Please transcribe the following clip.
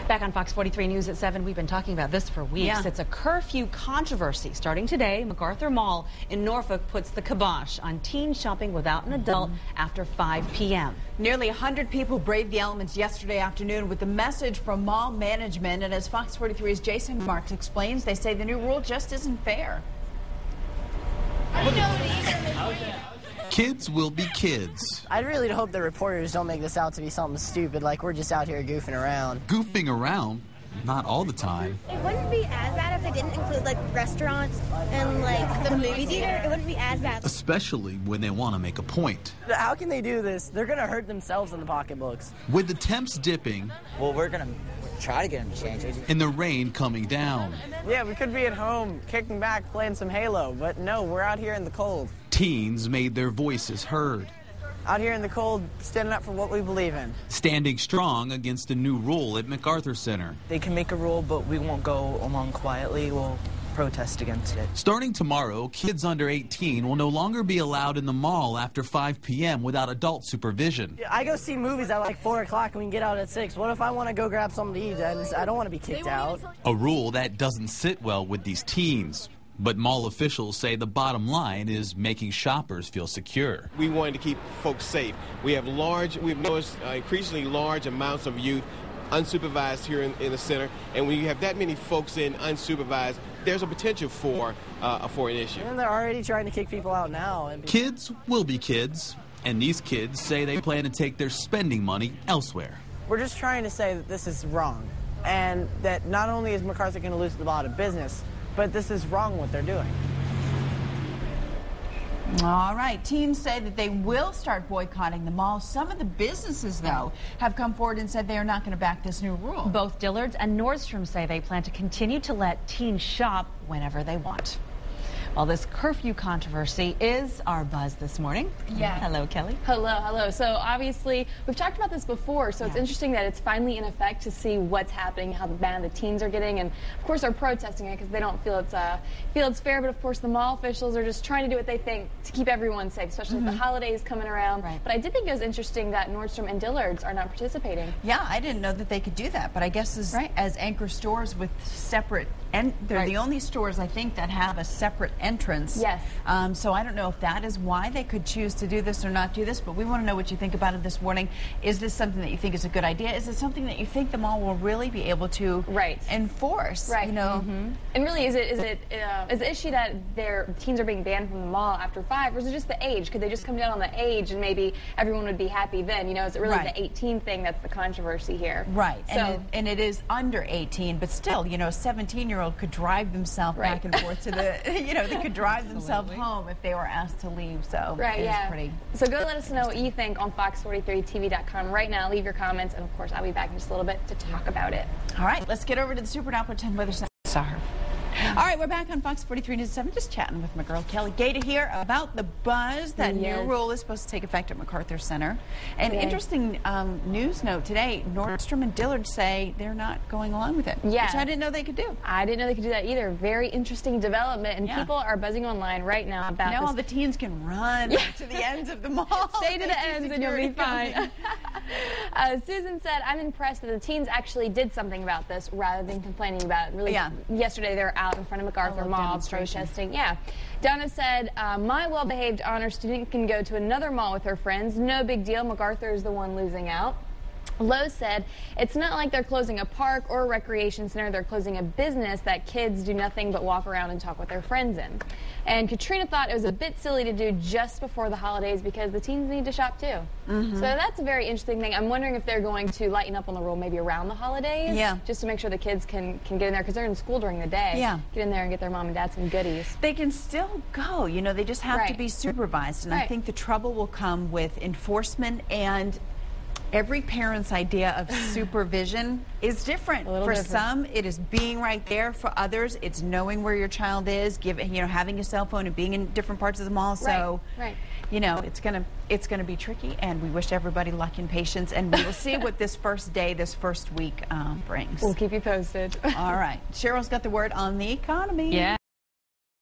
Back on Fox 43 News at 7, we've been talking about this for weeks. Yeah. It's a curfew controversy. Starting today, MacArthur Mall in Norfolk puts the kibosh on teen shopping without an adult after 5 p.m. Nearly 100 people braved the elements yesterday afternoon with the message from mall management. And as Fox 43's Jason Marks explains, they say the new rule just isn't fair. Kids will be kids. I really hope the reporters don't make this out to be something stupid, like we're just out here goofing around. Goofing around? Not all the time. It wouldn't be as bad if they didn't include, like, restaurants and, like, the movie theater. It wouldn't be as bad. Especially when they want to make a point. How can they do this? They're going to hurt themselves in the pocketbooks. With the temps dipping. Well, we're going to try to get them to change it. And the rain coming down. Yeah, we could be at home, kicking back, playing some Halo, but no, we're out here in the cold. Teens made their voices heard. Out here in the cold, standing up for what we believe in. Standing strong against a new rule at MacArthur Center. They can make a rule, but we won't go along quietly. We'll protest against it. Starting tomorrow, kids under 18 will no longer be allowed in the mall after 5 p.m. without adult supervision. I go see movies at like 4 o'clock and we can get out at 6. What if I want to go grab something to eat? I don't want to be kicked out. A rule that doesn't sit well with these teens. But mall officials say the bottom line is making shoppers feel secure. We wanted to keep folks safe. We've noticed increasingly large amounts of youth unsupervised here in the center, and when you have that many folks in unsupervised, there's a potential for an issue. And they're already trying to kick people out now. Kids will be kids, and these kids say they plan to take their spending money elsewhere. We're just trying to say that this is wrong, and that not only is MacArthur going to lose a lot of business, but this is wrong what they're doing. All right. Teens say that they will start boycotting the mall. Some of the businesses, though, have come forward and said they are not going to back this new rule. Both Dillard's and Nordstrom say they plan to continue to let teens shop whenever they want. Well, this curfew controversy is our buzz this morning. Yeah. Hello, Kelly. Hello. So obviously, we've talked about this before, so it's interesting that it's finally in effect to see what's happening, how bad the teens are getting, and of course are protesting it because they don't feel it's fair. But of course, the mall officials are just trying to do what they think to keep everyone safe, especially with the holidays coming around. Right. But I did think it was interesting that Nordstrom and Dillard's are not participating. Yeah, I didn't know that they could do that, but I guess as anchor stores with separate, and they're the only stores I think that have a separate entrance. Yes. So I don't know if that is why they could choose to do this or not do this, but we want to know what you think about it this morning. Is this something that you think is a good idea? Is it something that you think the mall will really be able to enforce? Right. You know. And really, is the issue that their teens are being banned from the mall after 5, or is it just the age? Could they just come down on the age and maybe everyone would be happy then? You know, is it really the 18 thing that's the controversy here? Right. So, and it is under 18, but still, you know, a 17-year-old could drive themselves back and forth to the, you know, they could drive themselves home if they were asked to leave. So it is pretty. So go let us know what you think on fox43tv.com right now. Leave your comments, and of course, I'll be back in just a little bit to talk about it. All right, let's get over to the Super Doppler 10 Weather Center. All right, we're back on Fox 43 News 7, just chatting with my girl Kelly Gay to hear about the Buzz. That new rule is supposed to take effect at MacArthur Center. And interesting news note today, Nordstrom and Dillard say they're not going along with it, which I didn't know they could do. I didn't know they could do that either. Very interesting development, and people are buzzing online right now about now this. All the teens can run to the ends of the mall. Stay to the ends and you'll be fine. Susan said, I'm impressed that the teens actually did something about this rather than complaining about it. Really, yesterday they were out in front of MacArthur Mall protesting. Donna said, my well-behaved honor student can go to another mall with her friends. No big deal. MacArthur is the one losing out. Lowe said, it's not like they're closing a park or a recreation center. They're closing a business that kids do nothing but walk around and talk with their friends in. And Katrina thought it was a bit silly to do just before the holidays because the teens need to shop too. So that's a very interesting thing. I'm wondering if they're going to lighten up on the rule maybe around the holidays. Just to make sure the kids can get in there because they're in school during the day. Get in there and get their mom and dad some goodies. They can still go. You know, they just have to be supervised. And I think the trouble will come with enforcement, and every parent's idea of supervision is different. For some, it is being right there. For others, it's knowing where your child is, having a cell phone and being in different parts of the mall. So, you know, it's gonna be tricky, and we wish everybody luck and patience. And we will see what this first week brings. We'll keep you posted. All right, Cheryl's got the word on the economy.